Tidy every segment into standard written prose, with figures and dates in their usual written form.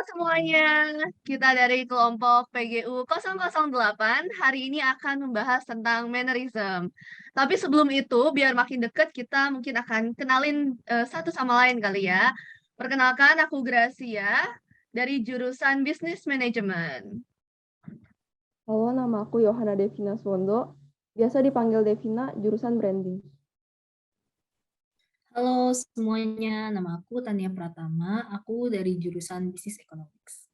semuanya. Kita dari kelompok PGU 008 hari ini akan membahas tentang mannerism. Tapi sebelum itu, biar makin deket, kita mungkin akan kenalin satu sama lain kali ya. Perkenalkan, aku Gracia dari jurusan Business Management. Halo, nama aku Yohana Devina Swondo, biasa dipanggil Devina, jurusan branding. Halo semuanya, nama aku Tania Pratama, aku dari jurusan Business Economics.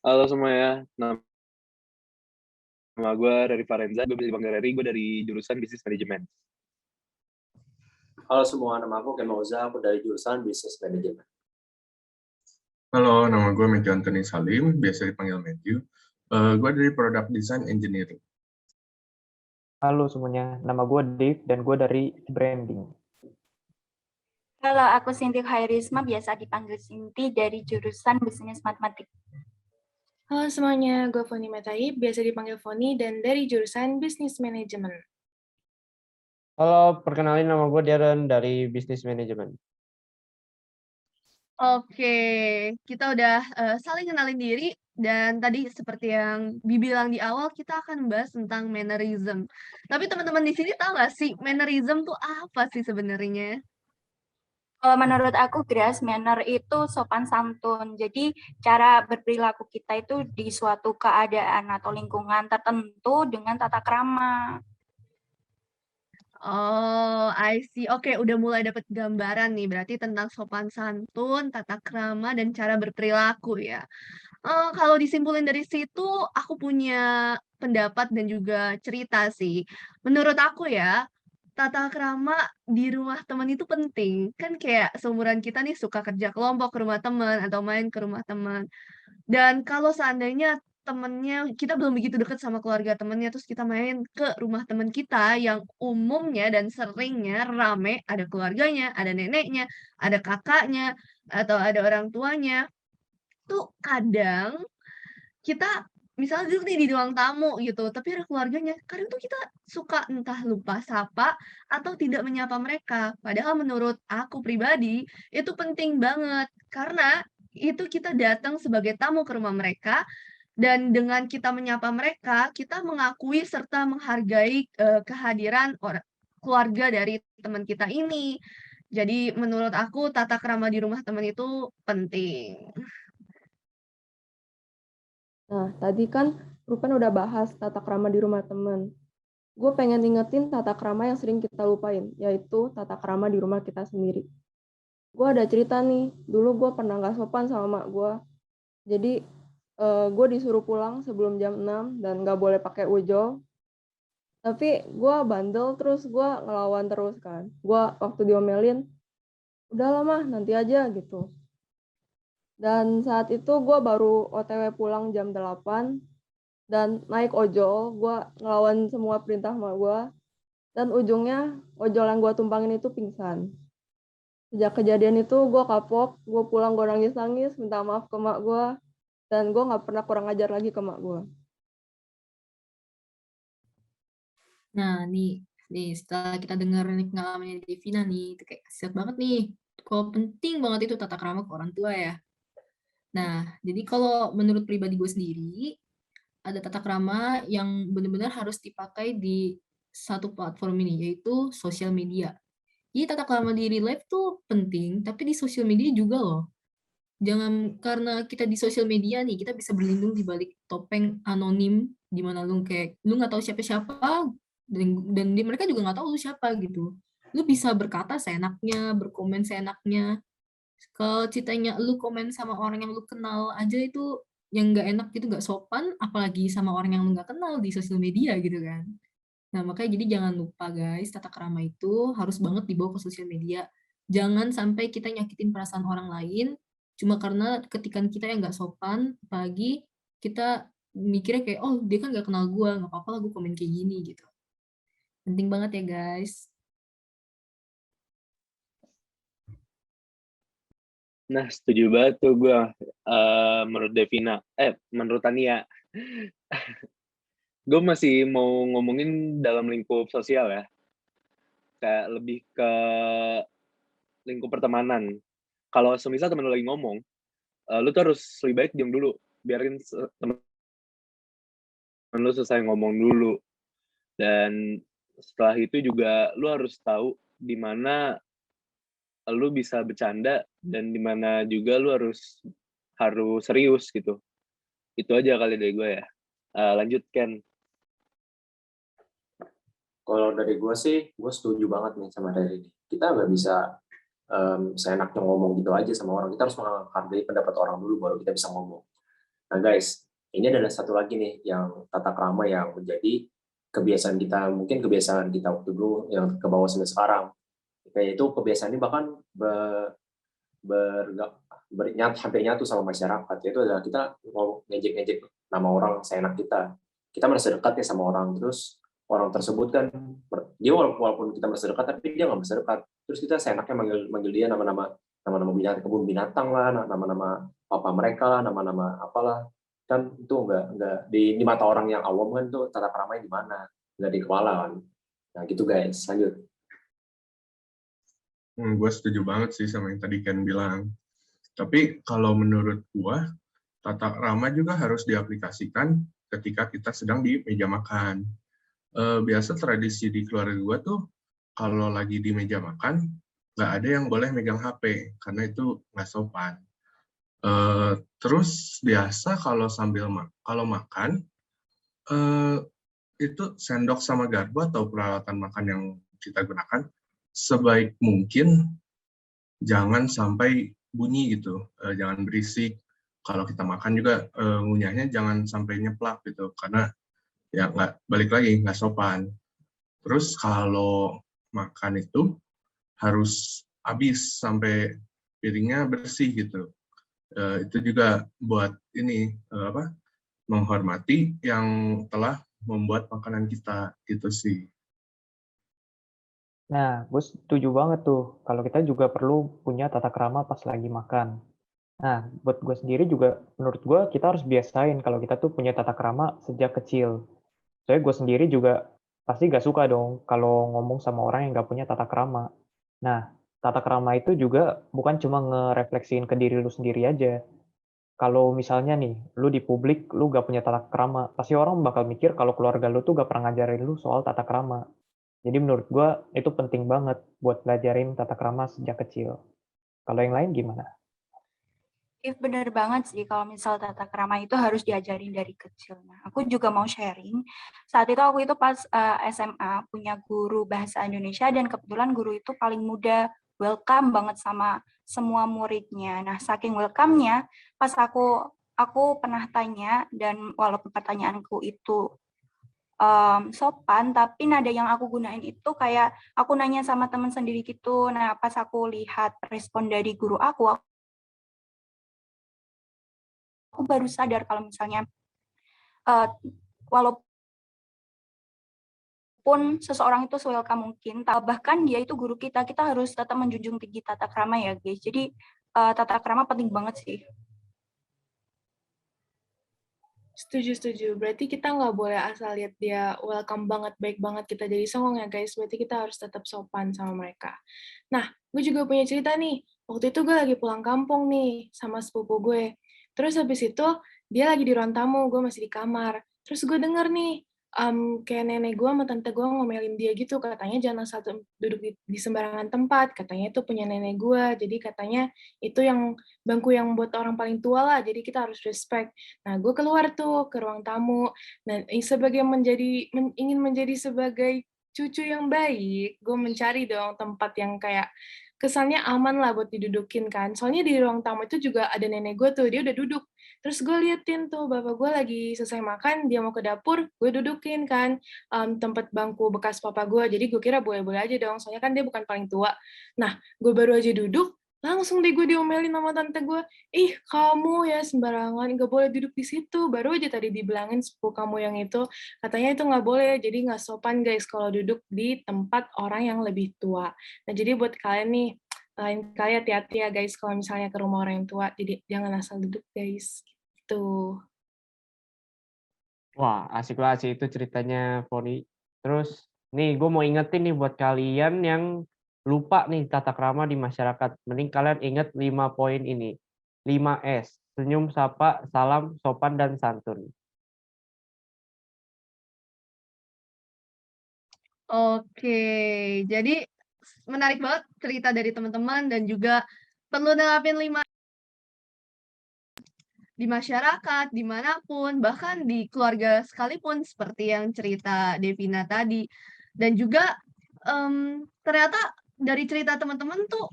Halo semuanya, nama gue dari Farenza, gue bisa dipanggil Rary, gue dari jurusan Business Management. Halo semua, nama aku Kemauza, aku dari jurusan Business Management. Halo, nama gue Matthew Anthony Salim, biasa dipanggil Matthew. Gue dari Product Design Engineering. Halo semuanya, nama gue Dave dan gue dari branding. Halo, aku Sinti Khairisma, biasa dipanggil Sinti dari jurusan Bisnis Matematik. Halo semuanya, gue Foni Mataib, biasa dipanggil Foni dan dari jurusan Business Management. Halo, perkenalin nama gue Darren dari Business Management. Oke, kita udah saling kenalin diri dan tadi seperti yang dibilang di awal kita akan membahas tentang mannerism. Tapi teman-teman di sini tahu nggak sih mannerism tuh apa sih sebenarnya? Kalau menurut aku, Grace, manner itu sopan santun. Jadi cara berperilaku kita itu di suatu keadaan atau lingkungan tertentu dengan tata krama. Oh, I see. Oke, udah mulai dapat gambaran nih. Berarti tentang sopan santun, tata krama, dan cara berperilaku ya. Kalau disimpulin dari situ, aku punya pendapat dan juga cerita sih. Menurut aku ya, tata krama di rumah teman itu penting. Kan kayak seumuran kita nih suka kerja kelompok ke rumah teman atau main ke rumah teman. Dan kalau seandainya temennya kita belum begitu dekat sama keluarga temennya, terus kita main ke rumah teman kita yang umumnya dan seringnya rame, ada keluarganya, ada neneknya, ada kakaknya, atau ada orang tuanya, tuh kadang kita misalnya duduk nih di ruang tamu gitu, tapi ada keluarganya, kadang tuh kita suka entah lupa sapa atau tidak menyapa mereka. Padahal menurut aku pribadi, itu penting banget, karena itu kita datang sebagai tamu ke rumah mereka, dan dengan kita menyapa mereka, kita mengakui serta menghargai, kehadiran keluarga dari teman kita ini. Jadi menurut aku tata krama di rumah teman itu penting. Nah, tadi kan Rupen udah bahas tata krama di rumah teman. Gue pengen ingetin tata krama yang sering kita lupain, yaitu tata krama di rumah kita sendiri. Gue ada cerita nih, dulu gue pernah gak sopan sama mak gue. Jadi, gue disuruh pulang sebelum jam 6 dan gak boleh pakai ujol. Tapi gue bandel terus, gue ngelawan terus kan. Gue waktu diomelin, udah lah mah nanti aja gitu. Dan saat itu gue baru OTW pulang jam 8 dan naik ojol, gue ngelawan semua perintah mak gue. Dan ujungnya ojol yang gue tumpangin itu pingsan. Sejak kejadian itu gue kapok, gue pulang gue nangis-nangis, minta maaf ke mak gue. Dan gue gak pernah kurang ajar lagi ke mak gue. Nah, nih setelah kita dengar pengalamannya Devina nih, itu kayak kasiat banget nih. Kalau penting banget itu tata krama ke orang tua ya. Nah, jadi kalau menurut pribadi gue sendiri, ada tata krama yang benar-benar harus dipakai di satu platform ini, yaitu sosial media. Jadi tata krama di real life tuh penting, tapi di sosial media juga loh. Jangan karena kita di sosial media nih, kita bisa berlindung di balik topeng anonim, di mana lu kayak lu nggak tahu siapa-siapa, dan mereka juga nggak tahu lu siapa gitu. Lu bisa berkata seenaknya, berkomen seenaknya. Kalau ceritanya lu komen sama orang yang lu kenal aja itu yang nggak enak gitu, nggak sopan, apalagi sama orang yang lu nggak kenal di sosial media gitu kan. Nah, makanya jadi jangan lupa guys, tata krama itu harus banget dibawa ke sosial media. Jangan sampai kita nyakitin perasaan orang lain cuma karena ketikan kita yang nggak sopan, apalagi kita mikirnya kayak, oh dia kan nggak kenal gue, nggak apa-apa lah gue komen kayak gini gitu. Penting banget ya guys. Nah, setuju banget tuh gue menurut Devina. Menurut Tania. Gue masih mau ngomongin dalam lingkup sosial ya. Kayak lebih ke lingkup pertemanan. kalau semisal temen lu lagi ngomong, lu tuh harus lebih baik diam dulu, biarin temen lu selesai ngomong dulu. Dan setelah itu juga lu harus tahu di mana lu bisa bercanda dan di mana juga lu harus serius gitu. Itu aja kali dari gue ya. Lanjut Ken. Kalau dari gue sih, gue setuju banget nih sama dari ini. Kita nggak bisa seenaknya ngomong gitu aja sama orang. Kita harus menghargai pendapat orang dulu baru kita bisa ngomong. Nah guys, ini adalah satu lagi nih yang tata krama yang menjadi kebiasaan kita, mungkin kebiasaan kita waktu dulu yang ke bawah sampai sekarang. Kayak itu kebiasaan ini bahkan hampir nyatu sama masyarakat, yaitu adalah kita mau ngejek-ngejek nama orang seenak kita. Kita merasa dekat ya sama orang, terus orang tersebut kan, dia walaupun kita merasa dekat, tapi dia nggak merasa dekat. Terus kita seenaknya manggil dia nama-nama binatang, kebun binatang lah, nama-nama papa mereka lah, nama-nama apalah. Kan itu nggak di mata orang yang awam kan itu tata keramanya di mana, nggak di kepala kan. Nah gitu guys, lanjut. Gue setuju banget sih sama yang tadi Ken bilang. Tapi kalau menurut gue, tata krama juga harus diaplikasikan ketika kita sedang di meja makan. Biasa tradisi di keluarga gue tuh, kalau lagi di meja makan, nggak ada yang boleh megang HP, karena itu nggak sopan. Terus biasa kalau kalau makan, itu sendok sama garpu atau peralatan makan yang kita gunakan, sebaik mungkin jangan sampai bunyi gitu, jangan berisik. Kalau kita makan juga ngunyahnya jangan sampai nyeplak gitu, karena ya balik lagi nggak sopan. Terus kalau makan itu harus habis sampai piringnya bersih gitu. Itu juga buat ini menghormati yang telah membuat makanan kita gitu sih. Nah, gue setuju banget tuh. Kalau kita juga perlu punya tata krama pas lagi makan. Nah, buat gue sendiri juga, menurut gue kita harus biasain kalau kita tuh punya tata krama sejak kecil. Soalnya gue sendiri juga pasti gak suka dong kalau ngomong sama orang yang gak punya tata krama. Nah, tata krama itu juga bukan cuma ngerefleksiin ke diri lu sendiri aja. Kalau misalnya nih, lu di publik, lu gak punya tata krama, pasti orang bakal mikir kalau keluarga lu tuh gak pernah ngajarin lu soal tata krama. Jadi menurut gue itu penting banget buat belajarin tata krama sejak kecil. Kalau yang lain gimana? Bener banget sih kalau misal tata krama itu harus diajarin dari kecil. Nah, aku juga mau sharing. Saat itu aku itu pas SMA punya guru bahasa Indonesia dan kebetulan guru itu paling muda, welcome banget sama semua muridnya. Nah, saking welcome-nya, pas aku pernah tanya dan walaupun pertanyaanku itu sopan, tapi nada yang aku gunain itu kayak aku nanya sama teman sendiri gitu. Nah, pas aku lihat respon dari guru aku baru sadar kalau misalnya walaupun seseorang itu welcome mungkin, bahkan dia itu guru kita harus tetap menjunjung tinggi tata krama ya guys. Jadi tata krama penting banget sih. Setuju. Berarti kita nggak boleh asal lihat dia welcome banget, baik banget kita jadi songong ya guys. Berarti kita harus tetap sopan sama mereka. Nah, gue juga punya cerita nih. Waktu itu gue lagi pulang kampung nih sama sepupu gue. Terus habis itu dia lagi di ruang tamu, gue masih di kamar. Terus gue denger nih, kayak nenek gue sama tante gue ngomelin dia gitu. Katanya jangan asal duduk di sembarangan tempat. Katanya itu punya nenek gue. Jadi katanya itu yang bangku yang buat orang paling tua lah. Jadi kita harus respect. Nah, gue keluar tuh ke ruang tamu. Nah, ingin menjadi sebagai cucu yang baik, gue mencari dong tempat yang kayak kesannya aman lah buat didudukin kan. Soalnya di ruang tamu itu juga ada nenek gue tuh, dia udah duduk. Terus gue liatin tuh, bapak gue lagi selesai makan, dia mau ke dapur, gue dudukin kan tempat bangku bekas papa gue. Jadi gue kira boleh-boleh aja dong, soalnya kan dia bukan paling tua. Nah, gue baru aja duduk, langsung deh gue diomelin sama tante gue, ih kamu ya sembarangan, nggak boleh duduk di situ. Baru aja tadi dibilangin sepupu kamu yang itu, katanya itu nggak boleh, jadi nggak sopan guys kalau duduk di tempat orang yang lebih tua. Nah jadi buat kalian nih, lain kali hati-hati ya guys kalau misalnya ke rumah orang yang tua, jadi jangan asal duduk guys. Gitu. Wah, asik banget sih itu ceritanya, Foni. Terus, nih gue mau ingetin nih buat kalian yang lupa nih tata krama di masyarakat. Mending kalian ingat 5 poin ini. 5S, senyum, sapa, salam, sopan, dan santun. Oke, jadi menarik banget cerita dari teman-teman dan juga perlu nerapin 5 di masyarakat, dimanapun, bahkan di keluarga sekalipun seperti yang cerita Devina tadi. Dan juga ternyata dari cerita teman-teman tuh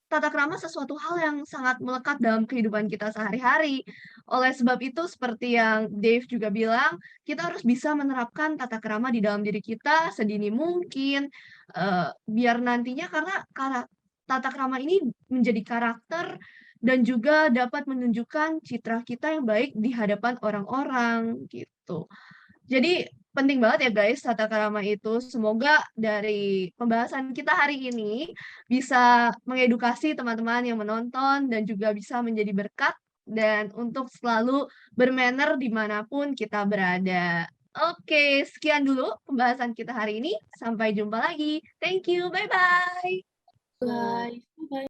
tata krama sesuatu hal yang sangat melekat dalam kehidupan kita sehari-hari. Oleh sebab itu, seperti yang Dave juga bilang, kita harus bisa menerapkan tata krama di dalam diri kita sedini mungkin, biar nantinya karena tata krama ini menjadi karakter dan juga dapat menunjukkan citra kita yang baik di hadapan orang-orang, gitu. Jadi penting banget ya guys tata krama itu. Semoga dari pembahasan kita hari ini bisa mengedukasi teman-teman yang menonton dan juga bisa menjadi berkat dan untuk selalu bermanner dimanapun kita berada. Oke, sekian dulu pembahasan kita hari ini. Sampai jumpa lagi. Thank you. Bye-bye. Bye.